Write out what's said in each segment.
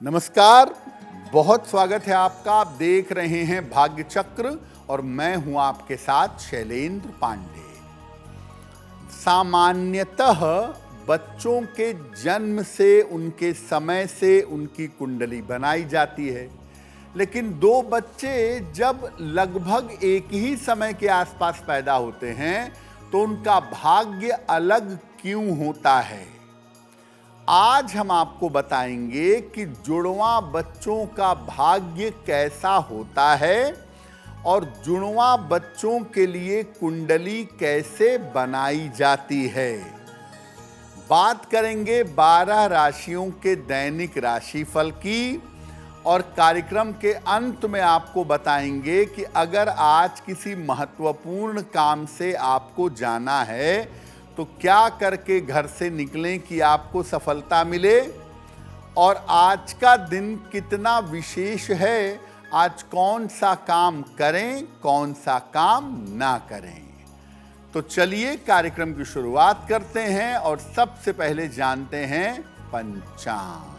नमस्कार, बहुत स्वागत है आपका। आप देख रहे हैं भाग्य चक्र और मैं हूं आपके साथ शैलेंद्र पांडे। सामान्यतः बच्चों के जन्म से, उनके समय से उनकी कुंडली बनाई जाती है, लेकिन दो बच्चे जब लगभग एक ही समय के आसपास पैदा होते हैं तो उनका भाग्य अलग क्यों होता है। आज हम आपको बताएंगे कि जुड़वां बच्चों का भाग्य कैसा होता है और जुड़वां बच्चों के लिए कुंडली कैसे बनाई जाती है। बात करेंगे 12 राशियों के दैनिक राशिफल की और कार्यक्रम के अंत में आपको बताएंगे कि अगर आज किसी महत्वपूर्ण काम से आपको जाना है तो क्या करके घर से निकलें कि आपको सफलता मिले, और आज का दिन कितना विशेष है, आज कौन सा काम करें कौन सा काम ना करें। तो चलिए कार्यक्रम की शुरुआत करते हैं और सबसे पहले जानते हैं पंचांग।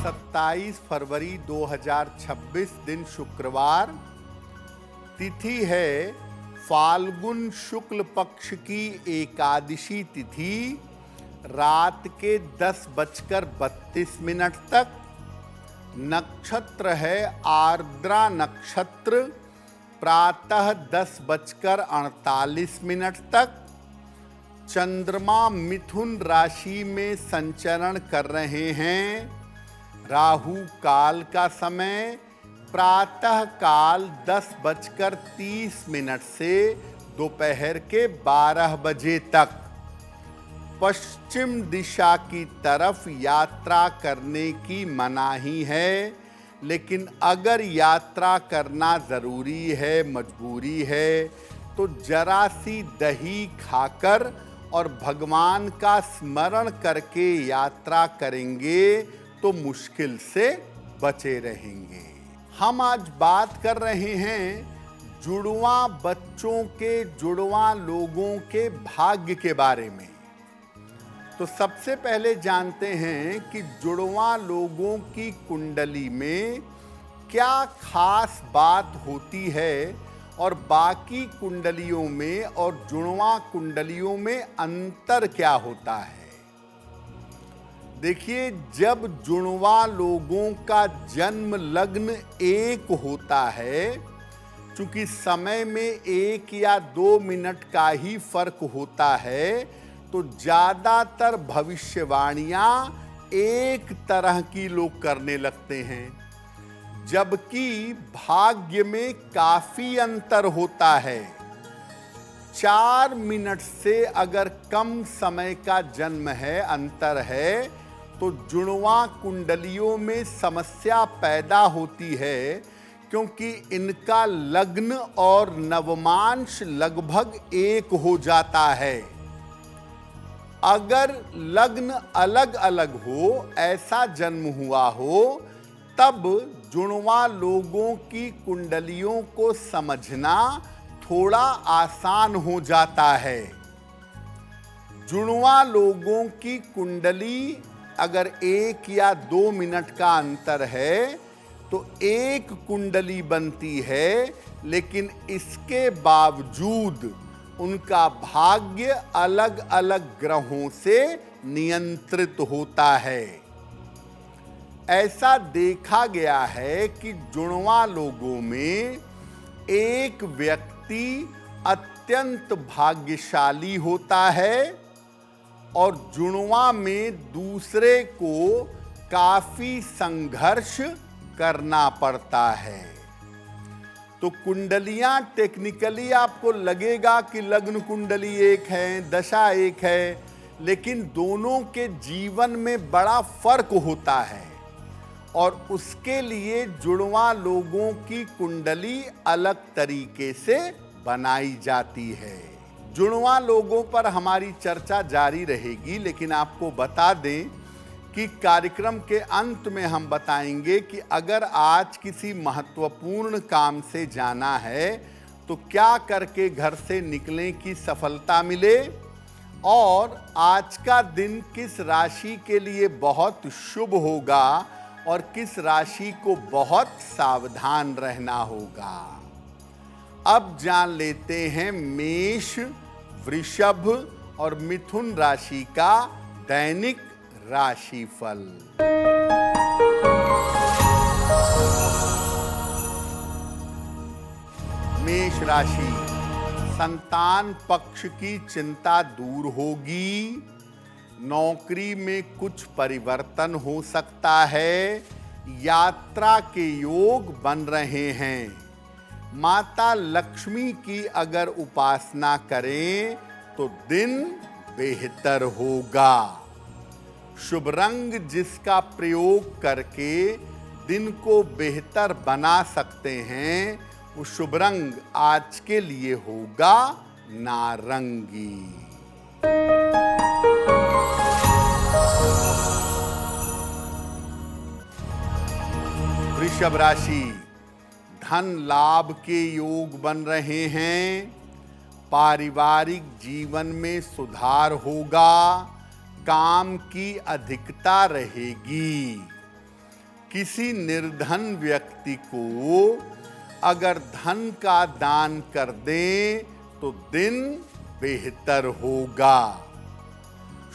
27 फरवरी 2026 दिन शुक्रवार, तिथि है फाल्गुन शुक्ल पक्ष की एकादशी तिथि, रात के 10:32 तक। नक्षत्र है आर्द्रा नक्षत्र, प्रातः 10:48 तक। चंद्रमा मिथुन राशि में संचरण कर रहे हैं। राहु काल का समय प्रातः काल 10:30 से दोपहर के 12 बजे तक। पश्चिम दिशा की तरफ यात्रा करने की मनाही है, लेकिन अगर यात्रा करना ज़रूरी है, मजबूरी है, तो जरा सी दही खाकर और भगवान का स्मरण करके यात्रा करेंगे तो मुश्किल से बचे रहेंगे। हम आज बात कर रहे हैं जुड़वां बच्चों के, जुड़वां लोगों के भाग्य के बारे में। तो सबसे पहले जानते हैं कि जुड़वां लोगों की कुंडली में क्या खास बात होती है और बाकी कुंडलियों में और जुड़वां कुंडलियों में अंतर क्या होता है। देखिए, जब जुड़वां लोगों का जन्म लग्न एक होता है, चूंकि समय में 1 या 2 मिनट का ही फर्क होता है, तो ज्यादातर भविष्यवाणियां एक तरह की लोग करने लगते हैं, जबकि भाग्य में काफी अंतर होता है। 4 मिनट से अगर कम समय का जन्म है, अंतर है, तो जुड़वां कुंडलियों में समस्या पैदा होती है, क्योंकि इनका लग्न और नवमांश लगभग एक हो जाता है। अगर लग्न अलग अलग हो, ऐसा जन्म हुआ हो, तब जुड़वां लोगों की कुंडलियों को समझना थोड़ा आसान हो जाता है। जुड़वां लोगों की कुंडली अगर 1 या 2 मिनट का अंतर है तो एक कुंडली बनती है, लेकिन इसके बावजूद उनका भाग्य अलग अलग ग्रहों से नियंत्रित होता है। ऐसा देखा गया है कि जुड़वां लोगों में एक व्यक्ति अत्यंत भाग्यशाली होता है और जुड़वां में दूसरे को काफी संघर्ष करना पड़ता है। तो कुंडलियां टेक्निकली आपको लगेगा कि लग्न कुंडली एक है, दशा एक है, लेकिन दोनों के जीवन में बड़ा फर्क होता है और उसके लिए जुड़वां लोगों की कुंडली अलग तरीके से बनाई जाती है। जुड़वां लोगों पर हमारी चर्चा जारी रहेगी, लेकिन आपको बता दें कि कार्यक्रम के अंत में हम बताएंगे कि अगर आज किसी महत्वपूर्ण काम से जाना है तो क्या करके घर से निकलें कि सफलता मिले, और आज का दिन किस राशि के लिए बहुत शुभ होगा और किस राशि को बहुत सावधान रहना होगा। अब जान लेते हैं मेष, वृषभ और मिथुन राशि का दैनिक राशिफल। मेष राशि, संतान पक्ष की चिंता दूर होगी। नौकरी में कुछ परिवर्तन हो सकता है। यात्रा के योग बन रहे हैं। माता लक्ष्मी की अगर उपासना करें तो दिन बेहतर होगा। शुभ रंग जिसका प्रयोग करके दिन को बेहतर बना सकते हैं, वो शुभ रंग आज के लिए होगा नारंगी। वृषभ राशि, धन लाभ के योग बन रहे हैं। पारिवारिक जीवन में सुधार होगा। काम की अधिकता रहेगी। किसी निर्धन व्यक्ति को अगर धन का दान कर दें तो दिन बेहतर होगा।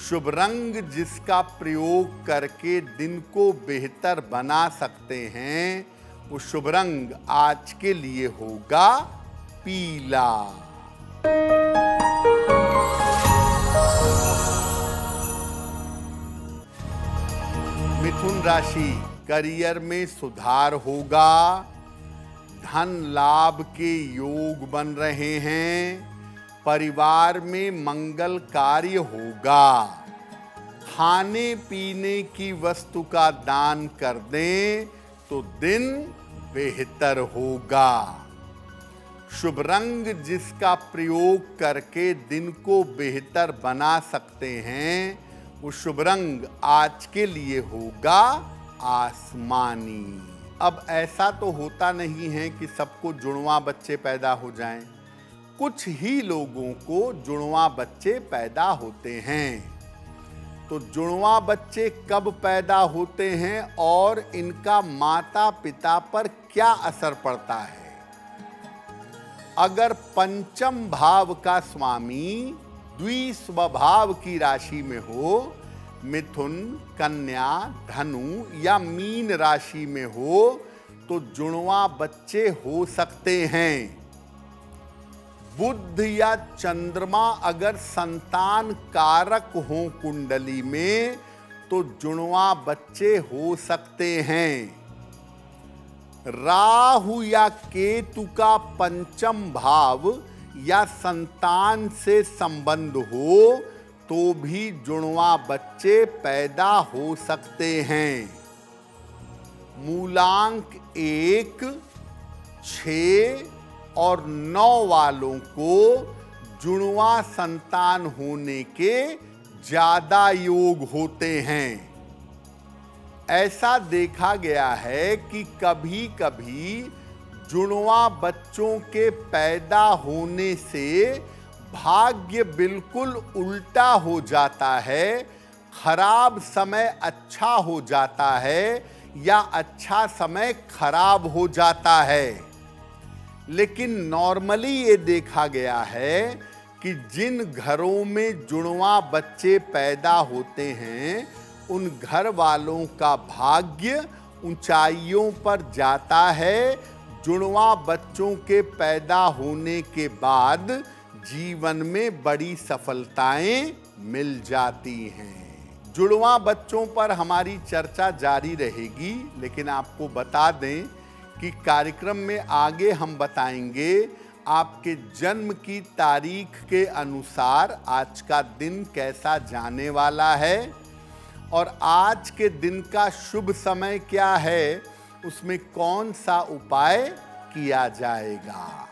शुभ रंग जिसका प्रयोग करके दिन को बेहतर बना सकते हैं, वो शुभ रंग आज के लिए होगा पीला। मिथुन राशि, करियर में सुधार होगा। धन लाभ के योग बन रहे हैं। परिवार में मंगल कार्य होगा। खाने पीने की वस्तु का दान कर दें तो दिन बेहतर होगा। शुभ रंग जिसका प्रयोग करके दिन को बेहतर बना सकते हैं, वो शुभ रंग आज के लिए होगा आसमानी। अब ऐसा तो होता नहीं है कि सबको जुड़वा बच्चे पैदा हो जाएं। कुछ ही लोगों को जुड़वा बच्चे पैदा होते हैं। तो जुड़वा बच्चे कब पैदा होते हैं और इनका माता पिता पर क्या असर पड़ता है? अगर पंचम भाव का स्वामी द्विस्वभाव की राशि में हो, मिथुन, कन्या, धनु या मीन राशि में हो, तो जुड़वा बच्चे हो सकते हैं। बुध या चंद्रमा अगर संतान कारक हो कुंडली में, तो जुड़वा बच्चे हो सकते हैं। राहु या केतु का पंचम भाव या संतान से संबंध हो तो भी जुड़वा बच्चे पैदा हो सकते हैं। मूलांक 1, 6 और 9 वालों को जुड़वा संतान होने के ज्यादा योग होते हैं। ऐसा देखा गया है कि कभी कभी जुड़वा बच्चों के पैदा होने से भाग्य बिल्कुल उल्टा हो जाता है। खराब समय अच्छा हो जाता है या अच्छा समय खराब हो जाता है। लेकिन नॉर्मली ये देखा गया है कि जिन घरों में जुड़वा बच्चे पैदा होते हैं, उन घर वालों का भाग्य ऊंचाइयों पर जाता है। जुड़वा बच्चों के पैदा होने के बाद जीवन में बड़ी सफलताएं मिल जाती हैं। जुड़वा बच्चों पर हमारी चर्चा जारी रहेगी, लेकिन आपको बता दें कि कार्यक्रम में आगे हम बताएंगे आपके जन्म की तारीख के अनुसार आज का दिन कैसा जाने वाला है और आज के दिन का शुभ समय क्या है, उसमें कौन सा उपाय किया जाएगा।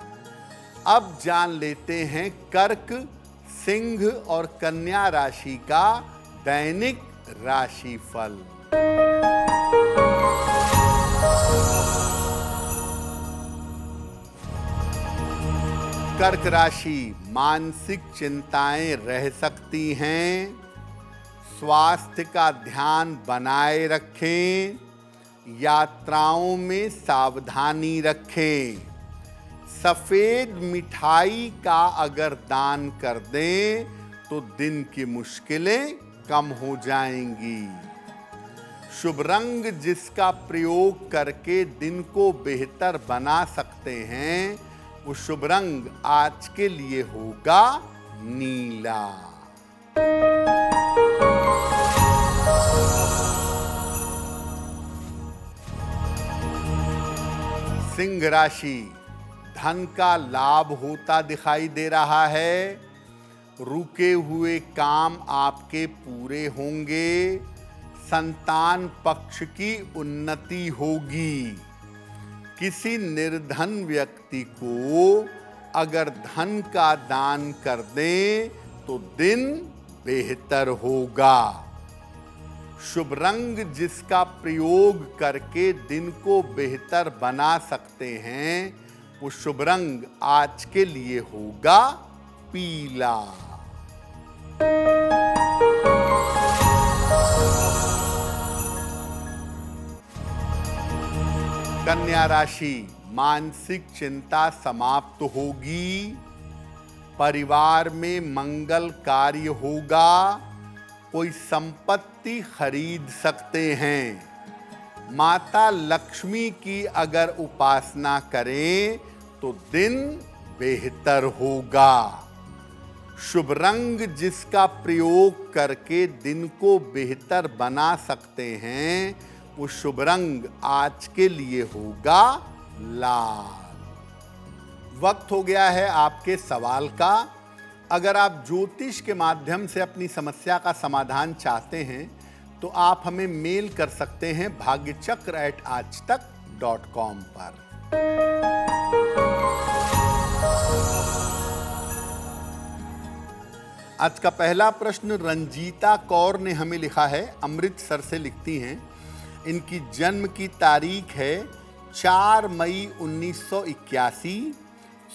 अब जान लेते हैं कर्क, सिंह और कन्या राशि का दैनिक राशिफल। कर्क राशि, मानसिक चिंताएं रह सकती हैं। स्वास्थ्य का ध्यान बनाए रखें। यात्राओं में सावधानी रखें। सफेद मिठाई का अगर दान कर दें तो दिन की मुश्किलें कम हो जाएंगी। शुभ रंग जिसका प्रयोग करके दिन को बेहतर बना सकते हैं, वो शुभ रंग आज के लिए होगा नीला। सिंह राशि, धन का लाभ होता दिखाई दे रहा है। रुके हुए काम आपके पूरे होंगे। संतान पक्ष की उन्नति होगी। किसी निर्धन व्यक्ति को अगर धन का दान कर दें तो दिन बेहतर होगा। शुभ रंग जिसका प्रयोग करके दिन को बेहतर बना सकते हैं, वो शुभ रंग आज के लिए होगा पीला। कन्या राशि, मानसिक चिंता समाप्त होगी। परिवार में मंगल कार्य होगा। कोई संपत्ति खरीद सकते हैं। माता लक्ष्मी की अगर उपासना करें तो दिन बेहतर होगा। शुभ रंग जिसका प्रयोग करके दिन को बेहतर बना सकते हैं, वो शुभ रंग आज के लिए होगा लाल। वक्त हो गया है आपके सवाल का। अगर आप ज्योतिष के माध्यम से अपनी समस्या का समाधान चाहते हैं तो आप हमें मेल कर सकते हैं bhagyachakra@aajtak.com पर। आज का पहला प्रश्न रंजीता कौर ने हमें लिखा है, अमृतसर से लिखती हैं। इनकी जन्म की तारीख है 4 मई 1981,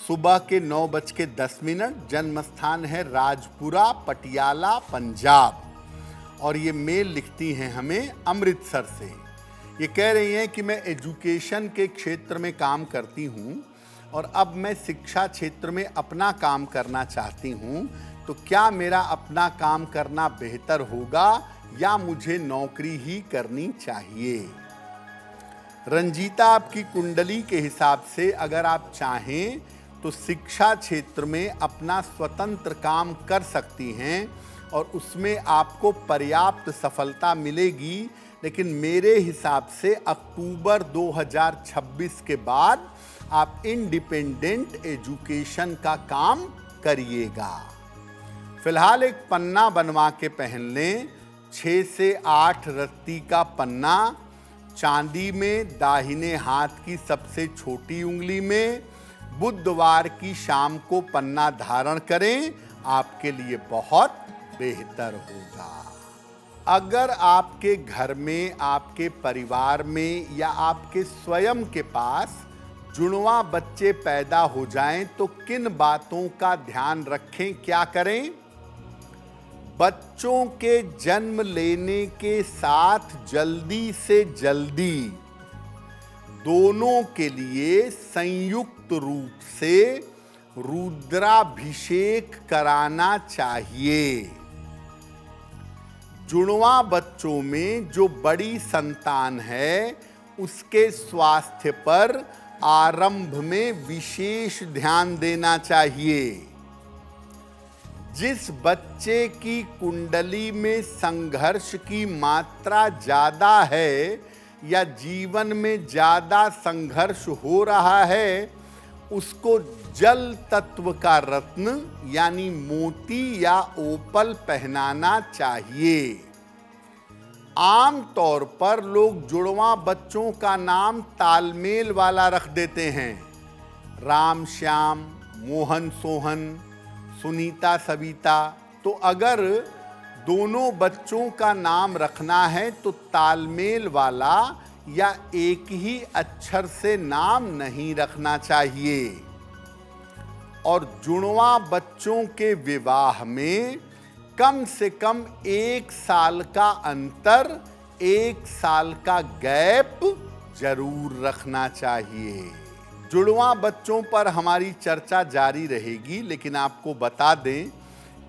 सुबह के 9:10। जन्म स्थान है राजपुरा, पटियाला, पंजाब। और ये मेल लिखती हैं हमें अमृतसर से। ये कह रही हैं कि मैं एजुकेशन के क्षेत्र में काम करती हूँ और अब मैं शिक्षा क्षेत्र में अपना काम करना चाहती हूँ, तो क्या मेरा अपना काम करना बेहतर होगा या मुझे नौकरी ही करनी चाहिए? रंजीता, आपकी कुंडली के हिसाब से अगर आप चाहें तो शिक्षा क्षेत्र में अपना स्वतंत्र काम कर सकती हैं और उसमें आपको पर्याप्त सफलता मिलेगी। लेकिन मेरे हिसाब से अक्टूबर 2026 के बाद आप इंडिपेंडेंट एजुकेशन का काम करिएगा। फिलहाल एक पन्ना बनवा के पहन लें। 6 से 8 रत्ती का पन्ना, चांदी में, दाहिने हाथ की सबसे छोटी उंगली में। बुधवार की शाम को पन्ना धारण करें, आपके लिए बहुत बेहतर होगा। अगर आपके घर में, आपके परिवार में या आपके स्वयं के पास जुड़वा बच्चे पैदा हो जाएं तो किन बातों का ध्यान रखें, क्या करें? बच्चों के जन्म लेने के साथ जल्दी से जल्दी दोनों के लिए संयुक्त रूप से रुद्राभिषेक कराना चाहिए। जुड़वा बच्चों में जो बड़ी संतान है, उसके स्वास्थ्य पर आरंभ में विशेष ध्यान देना चाहिए। जिस बच्चे की कुंडली में संघर्ष की मात्रा ज्यादा है या जीवन में ज्यादा संघर्ष हो रहा है, उसको जल तत्व का रत्न यानी मोती या ओपल पहनाना चाहिए। आम तौर पर लोग जुड़वा बच्चों का नाम तालमेल वाला रख देते हैं। राम श्याम, मोहन सोहन, सुनीता सविता। तो अगर दोनों बच्चों का नाम रखना है तो तालमेल वाला या एक ही अक्षर से नाम नहीं रखना चाहिए। और जुड़वा बच्चों के विवाह में कम से कम 1 साल का अंतर, 1 साल का गैप जरूर रखना चाहिए। जुड़वा बच्चों पर हमारी चर्चा जारी रहेगी, लेकिन आपको बता दें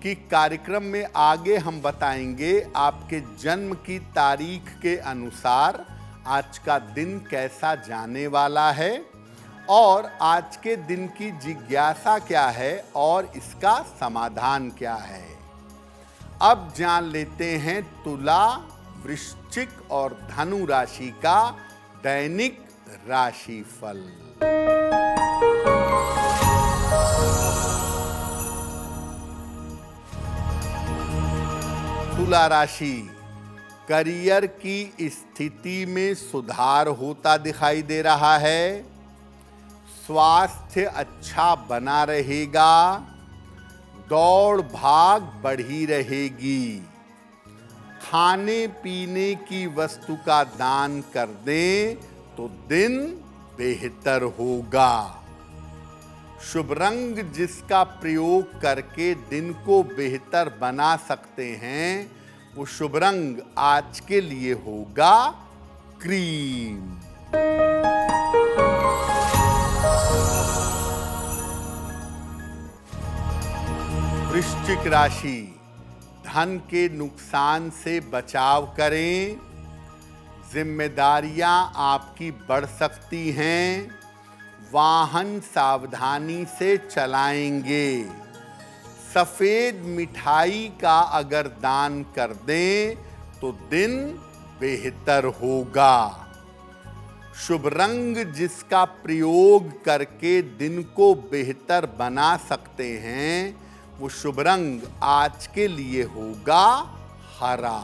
कि कार्यक्रम में आगे हम बताएंगे आपके जन्म की तारीख के अनुसार आज का दिन कैसा जाने वाला है और आज के दिन की जिज्ञासा क्या है और इसका समाधान क्या है। अब जान लेते हैं तुला, वृश्चिक और धनु राशि का दैनिक राशिफल। तुला राशि, करियर की स्थिति में सुधार होता दिखाई दे रहा है। स्वास्थ्य अच्छा बना रहेगा। दौड़ भाग बढ़ी रहेगी। खाने पीने की वस्तु का दान कर दें तो दिन बेहतर होगा। शुभ रंग जिसका प्रयोग करके दिन को बेहतर बना सकते हैं, वो शुभ रंग आज के लिए होगा क्रीम। वृश्चिक राशि, धन के नुकसान से बचाव करें। जिम्मेदारियां आपकी बढ़ सकती हैं। वाहन सावधानी से चलाएंगे। सफेद मिठाई का अगर दान कर दें तो दिन बेहतर होगा। शुभ रंग जिसका प्रयोग करके दिन को बेहतर बना सकते हैं, वो शुभ रंग आज के लिए होगा हरा।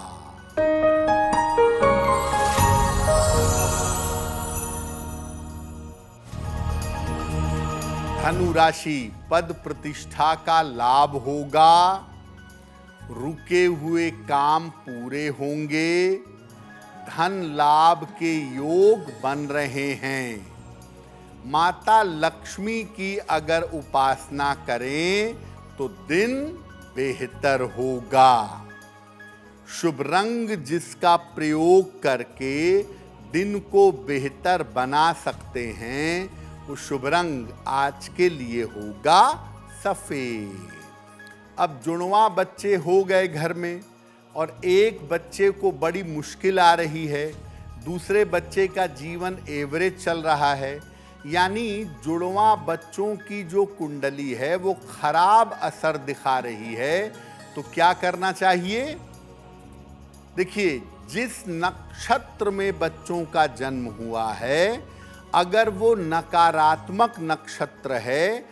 धनु राशि, पद प्रतिष्ठा का लाभ होगा। रुके हुए काम पूरे होंगे। धन लाभ के योग बन रहे हैं। माता लक्ष्मी की अगर उपासना करें तो दिन बेहतर होगा। शुभ रंग जिसका प्रयोग करके दिन को बेहतर बना सकते हैं, वो शुभ रंग आज के लिए होगा सफेद। अब जुड़वा बच्चे हो गए घर में और एक बच्चे को बड़ी मुश्किल आ रही है, दूसरे बच्चे का जीवन एवरेज चल रहा है, यानी जुड़वा बच्चों की जो कुंडली है वो खराब असर दिखा रही है। तो क्या करना चाहिए? देखिए, जिस नक्षत्र में बच्चों का जन्म हुआ है, अगर वो नकारात्मक नक्षत्र है,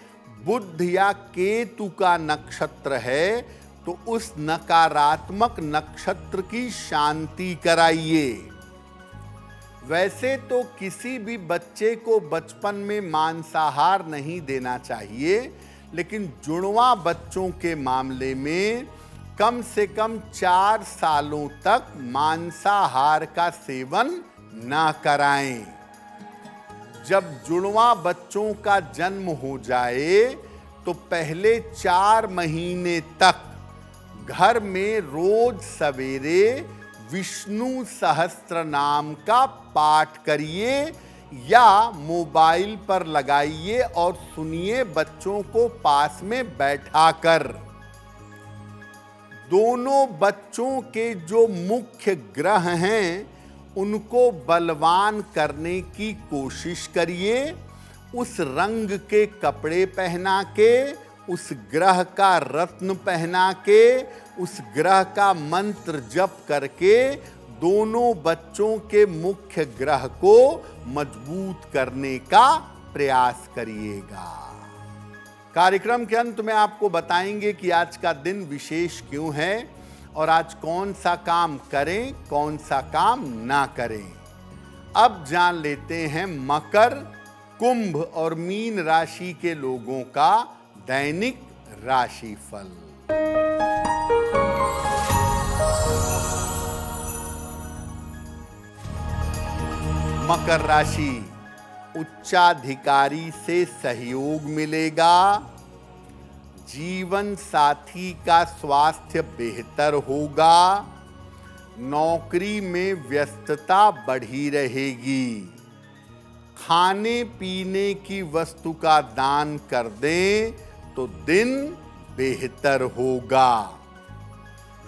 बुध या केतु का नक्षत्र है, तो उस नकारात्मक नक्षत्र की शांति कराइए। वैसे तो किसी भी बच्चे को बचपन में मांसाहार नहीं देना चाहिए, लेकिन जुड़वा बच्चों के मामले में कम से कम 4 सालों तक मांसाहार का सेवन ना कराएं। जब जुड़वा बच्चों का जन्म हो जाए तो पहले 4 महीने तक घर में रोज सवेरे विष्णु सहस्त्र नाम का पाठ करिए या मोबाइल पर लगाइए और सुनिए बच्चों को पास में बैठाकर। दोनों बच्चों के जो मुख्य ग्रह हैं उनको बलवान करने की कोशिश करिए। उस रंग के कपड़े पहना के, उस ग्रह का रत्न पहना के, उस ग्रह का मंत्र जप करके दोनों बच्चों के मुख्य ग्रह को मजबूत करने का प्रयास करिएगा। कार्यक्रम के अंत में आपको बताएंगे कि आज का दिन विशेष क्यों है और आज कौन सा काम करें, कौन सा काम ना करें। अब जान लेते हैं मकर, कुंभ और मीन राशि के लोगों का दैनिक राशिफल। मकर राशि, उच्चाधिकारी से सहयोग मिलेगा। जीवन साथी का स्वास्थ्य बेहतर होगा, नौकरी में व्यस्तता बढ़ी रहेगी। खाने पीने की वस्तु का दान कर दें तो दिन बेहतर होगा।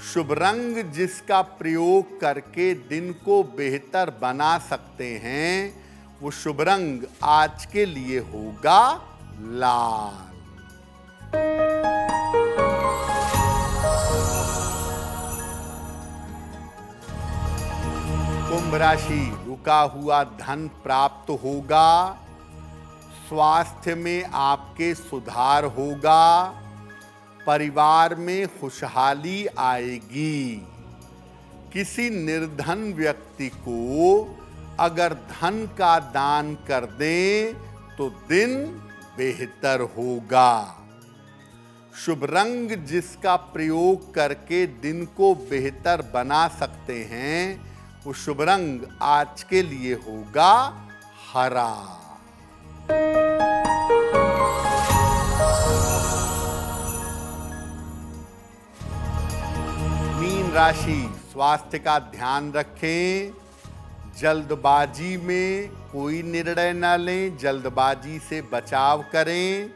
शुभ रंग जिसका प्रयोग करके दिन को बेहतर बना सकते हैं, वो शुभ रंग आज के लिए होगा लाल। कुंभ राशि, रुका हुआ धन प्राप्त होगा, स्वास्थ्य में आपके सुधार होगा, परिवार में खुशहाली आएगी। किसी निर्धन व्यक्ति को अगर धन का दान कर दें तो दिन बेहतर होगा। शुभ रंग जिसका प्रयोग करके दिन को बेहतर बना सकते हैं, वो शुभ रंग आज के लिए होगा हरा। मीन राशि, स्वास्थ्य का ध्यान रखें, जल्दबाजी में कोई निर्णय न लें, जल्दबाजी से बचाव करें,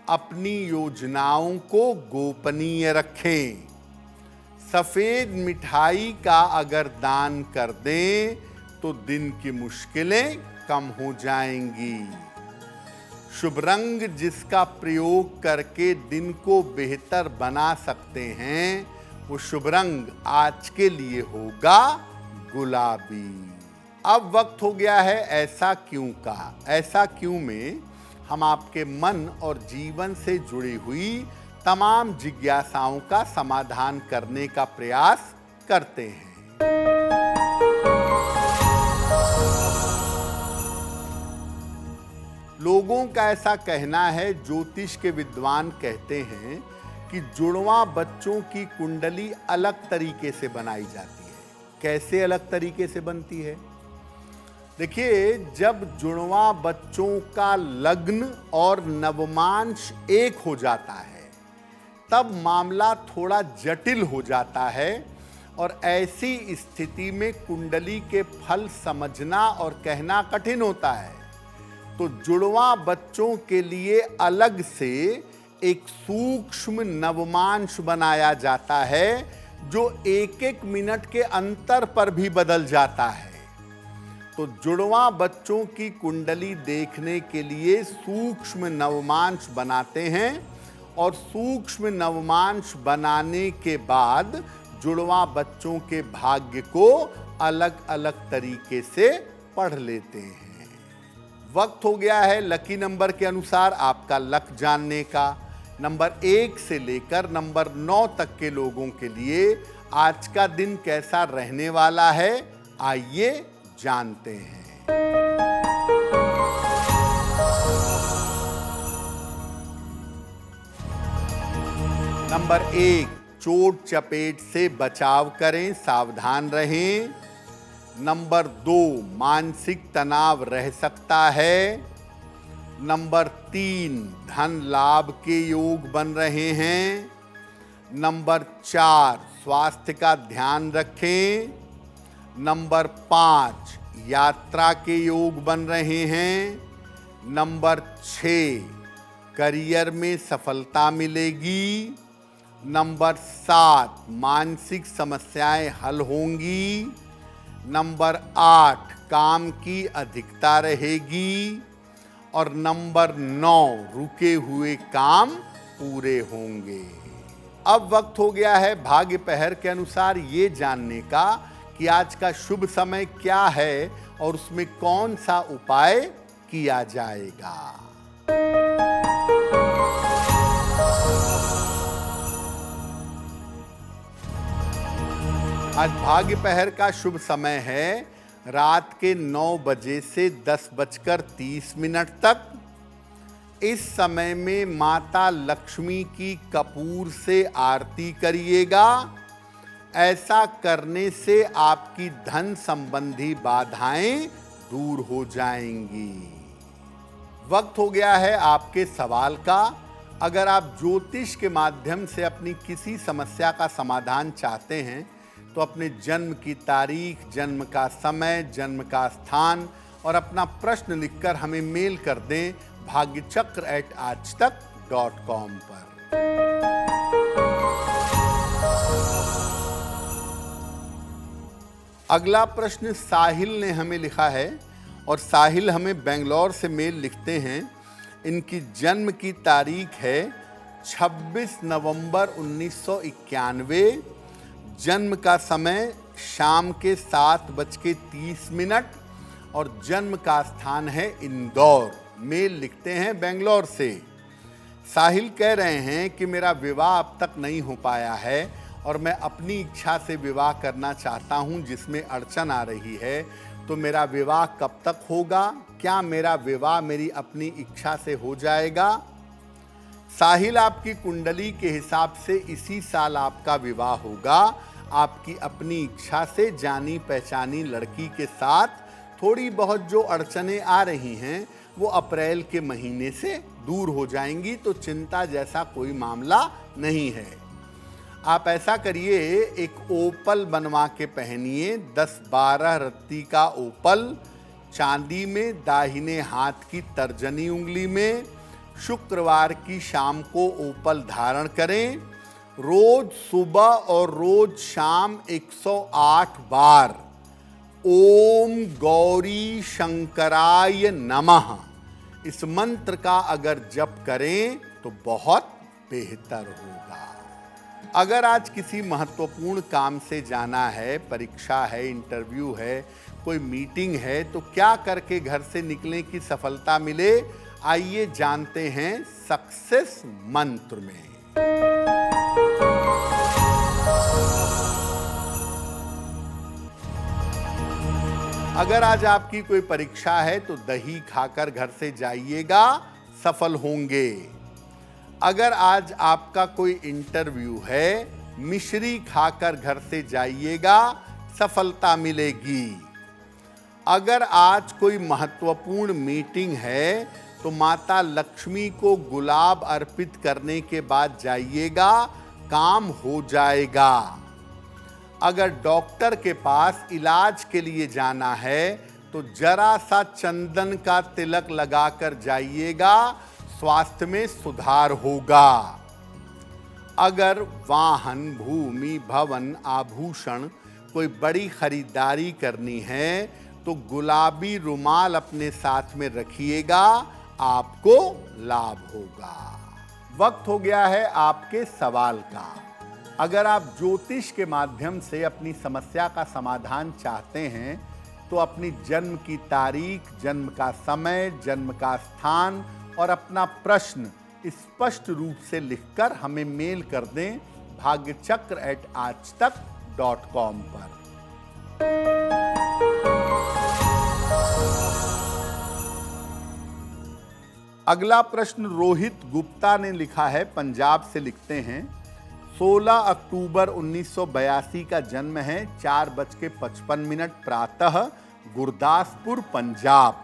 अपनी योजनाओं को गोपनीय रखें। सफेद मिठाई का अगर दान कर दें तो दिन की मुश्किलें कम हो जाएंगी। शुभ रंग जिसका प्रयोग करके दिन को बेहतर बना सकते हैं, वो शुभ रंग आज के लिए होगा गुलाबी। अब वक्त हो गया है ऐसा क्यों का। ऐसा क्यों में हम आपके मन और जीवन से जुड़ी हुई तमाम जिज्ञासाओं का समाधान करने का प्रयास करते हैं। लोगों का ऐसा कहना है, ज्योतिष के विद्वान कहते हैं कि जुड़वा बच्चों की कुंडली अलग तरीके से बनाई जाती है। कैसे अलग तरीके से बनती है? देखिए, जब जुड़वा बच्चों का लग्न और नवमांश एक हो जाता है, तब मामला थोड़ा जटिल हो जाता है और ऐसी स्थिति में कुंडली के फल समझना और कहना कठिन होता है। तो जुड़वा बच्चों के लिए अलग से एक सूक्ष्म नवमांश बनाया जाता है, जो एक एक मिनट के अंतर पर भी बदल जाता है। तो जुड़वा बच्चों की कुंडली देखने के लिए सूक्ष्म नवमांश बनाते हैं और सूक्ष्म नवमांश बनाने के बाद जुड़वा बच्चों के भाग्य को अलग अलग तरीके से पढ़ लेते हैं। वक्त हो गया है लकी नंबर के अनुसार आपका लक जानने का। नंबर 1 से लेकर नंबर 9 तक के लोगों के लिए आज का दिन कैसा रहने वाला है, आइए जानते हैं। नंबर 1, चोट चपेट से बचाव करें, सावधान रहें। नंबर 2, मानसिक तनाव रह सकता है। नंबर 3, धन लाभ के योग बन रहे हैं। नंबर 4, स्वास्थ्य का ध्यान रखें। नंबर 5, यात्रा के योग बन रहे हैं। नंबर 6, करियर में सफलता मिलेगी। नंबर 7, मानसिक समस्याएं हल होंगी। नंबर 8, काम की अधिकता रहेगी। और नंबर 9, रुके हुए काम पूरे होंगे। अब वक्त हो गया है भाग्य पहर के अनुसार ये जानने का कि आज का शुभ समय क्या है और उसमें कौन सा उपाय किया जाएगा। आज भाग्य पहर का शुभ समय है रात के 9 बजे से 10:30 तक। इस समय में माता लक्ष्मी की कपूर से आरती करिएगा। ऐसा करने से आपकी धन संबंधी बाधाएं दूर हो जाएंगी। वक्त हो गया है आपके सवाल का। अगर आप ज्योतिष के माध्यम से अपनी किसी समस्या का समाधान चाहते हैं तो अपने जन्म की तारीख, जन्म का समय, जन्म का स्थान और अपना प्रश्न लिखकर हमें मेल कर दें bhagyachakra@aajtak.com पर। अगला प्रश्न साहिल ने हमें लिखा है और साहिल हमें बेंगलोर से मेल लिखते हैं। इनकी जन्म की तारीख है 26 नवंबर 1991। जन्म का समय शाम के 7:30 और जन्म का स्थान है इंदौर। मेल लिखते हैं बेंगलोर से। साहिल कह रहे हैं कि मेरा विवाह अब तक नहीं हो पाया है और मैं अपनी इच्छा से विवाह करना चाहता हूं, जिसमें अड़चन आ रही है। तो मेरा विवाह कब तक होगा? क्या मेरा विवाह मेरी अपनी इच्छा से हो जाएगा? साहिल, आपकी कुंडली के हिसाब से इसी साल आपका विवाह होगा। आपकी अपनी इच्छा से जानी पहचानी लड़की के साथ थोड़ी बहुत जो अड़चनें आ रही हैं वो अप्रैल के महीने से दूर हो जाएंगी, तो चिंता जैसा कोई मामला नहीं है। आप ऐसा करिए, एक ओपल बनवा के पहनिए, 10-12 रत्ती का ओपल, चांदी में, दाहिने हाथ की तर्जनी उंगली में। शुक्रवार की शाम को ओपल धारण करें। रोज सुबह और रोज शाम 108 बार ओम गौरी शंकराय नमः इस मंत्र का अगर जप करें तो बहुत बेहतर होगा। अगर आज किसी महत्वपूर्ण काम से जाना है, परीक्षा है, इंटरव्यू है, कोई मीटिंग है, तो क्या करके घर से निकलें कि सफलता मिले? आइए जानते हैं सक्सेस मंत्र में। अगर आज आपकी कोई परीक्षा है तो दही खाकर घर से जाइएगा, सफल होंगे। अगर आज आपका कोई इंटरव्यू है, मिश्री खाकर घर से जाइएगा, सफलता मिलेगी। अगर आज कोई महत्वपूर्ण मीटिंग है तो माता लक्ष्मी को गुलाब अर्पित करने के बाद जाइएगा, काम हो जाएगा। अगर डॉक्टर के पास इलाज के लिए जाना है तो जरा सा चंदन का तिलक लगाकर जाइएगा, स्वास्थ्य में सुधार होगा। अगर वाहन, भूमि, भवन, आभूषण कोई बड़ी खरीदारी करनी है तो गुलाबी रुमाल अपने साथ में रखिएगा, आपको लाभ होगा। वक्त हो गया है आपके सवाल का। अगर आप ज्योतिष के माध्यम से अपनी समस्या का समाधान चाहते हैं तो अपनी जन्म की तारीख, जन्म का समय, जन्म का स्थान और अपना प्रश्न स्पष्ट रूप से लिखकर हमें मेल कर दें bhagyachakra@aajtak.com पर। अगला प्रश्न रोहित गुप्ता ने लिखा है, पंजाब से लिखते हैं। 16 अक्टूबर 1982 का जन्म है, 4:55 प्रातः, गुरदासपुर, पंजाब।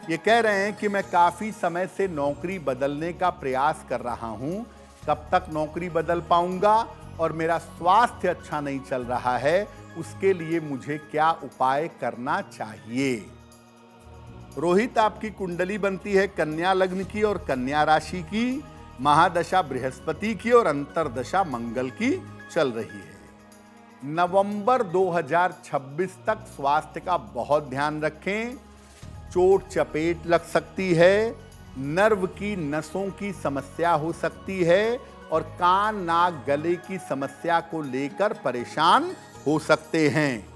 ये कह रहे हैं कि मैं काफ़ी समय से नौकरी बदलने का प्रयास कर रहा हूँ। कब तक नौकरी बदल पाऊंगा? और मेरा स्वास्थ्य अच्छा नहीं चल रहा है, उसके लिए मुझे क्या उपाय करना चाहिए? रोहित, आपकी कुंडली बनती है कन्या लग्न की और कन्या राशि की। महादशा बृहस्पति की और अंतरदशा मंगल की चल रही है। नवंबर 2026 तक स्वास्थ्य का बहुत ध्यान रखें। चोट चपेट लग सकती है, नर्व की नसों की समस्या हो सकती है और कान, नाक, गले की समस्या को लेकर परेशान हो सकते हैं।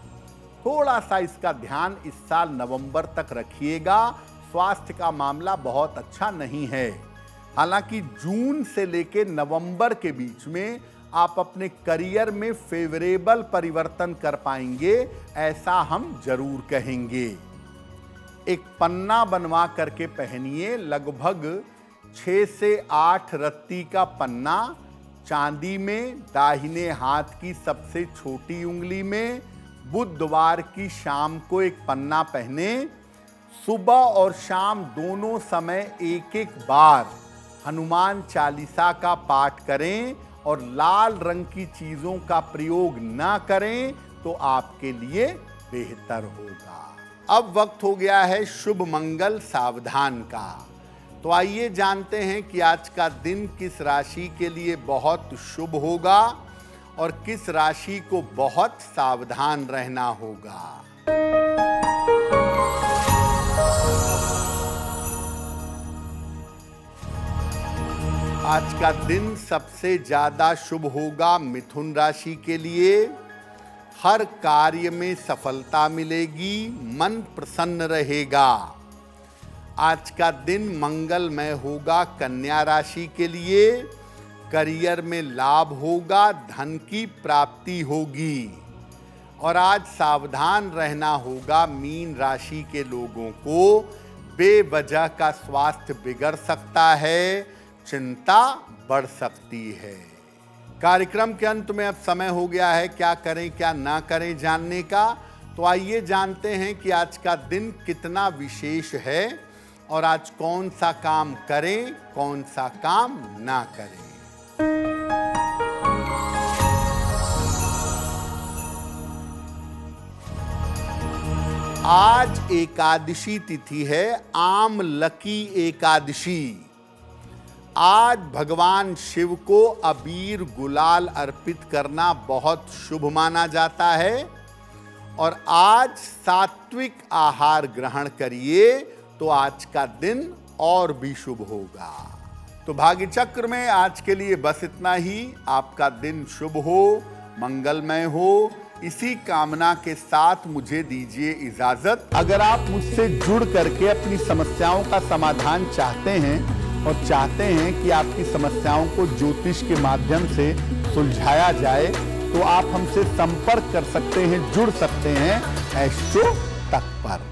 थोड़ा सा इसका ध्यान इस साल नवंबर तक रखिएगा। स्वास्थ्य का मामला बहुत अच्छा नहीं है। हालांकि जून से लेकर नवंबर के बीच में आप अपने करियर में फेवरेबल परिवर्तन कर पाएंगे, ऐसा हम जरूर कहेंगे। एक पन्ना बनवा करके पहनिए, लगभग 6 से 8 रत्ती का पन्ना, चांदी में, दाहिने हाथ की सबसे छोटी उंगली में। बुधवार की शाम को एक पन्ना पहने। सुबह और शाम दोनों समय एक एक बार हनुमान चालीसा का पाठ करें और लाल रंग की चीजों का प्रयोग ना करें तो आपके लिए बेहतर होगा। अब वक्त हो गया है शुभ मंगल सावधान का। तो आइए जानते हैं कि आज का दिन किस राशि के लिए बहुत शुभ होगा और किस राशि को बहुत सावधान रहना होगा। आज का दिन सबसे ज्यादा शुभ होगा मिथुन राशि के लिए। हर कार्य में सफलता मिलेगी, मन प्रसन्न रहेगा। आज का दिन मंगलमय होगा कन्या राशि के लिए। करियर में लाभ होगा, धन की प्राप्ति होगी। और आज सावधान रहना होगा मीन राशि के लोगों को। बेवजह का स्वास्थ्य बिगड़ सकता है, चिंता बढ़ सकती है। कार्यक्रम के अंत में अब समय हो गया है क्या करें क्या ना करें जानने का। तो आइए जानते हैं कि आज का दिन कितना विशेष है और आज कौन सा काम करें, कौन सा काम ना करें। आज एकादशी तिथि है, आमलकी एकादशी। आज भगवान शिव को अबीर गुलाल अर्पित करना बहुत शुभ माना जाता है। और आज सात्विक आहार ग्रहण करिए तो आज का दिन और भी शुभ होगा। तो भाग्य चक्र में आज के लिए बस इतना ही। आपका दिन शुभ हो, मंगलमय हो, इसी कामना के साथ मुझे दीजिए इजाजत। अगर आप मुझसे जुड़ करके अपनी समस्याओं का समाधान चाहते हैं और चाहते हैं कि आपकी समस्याओं को ज्योतिष के माध्यम से सुलझाया जाए तो आप हमसे संपर्क कर सकते हैं, जुड़ सकते हैं एस्ट्रो तक पर।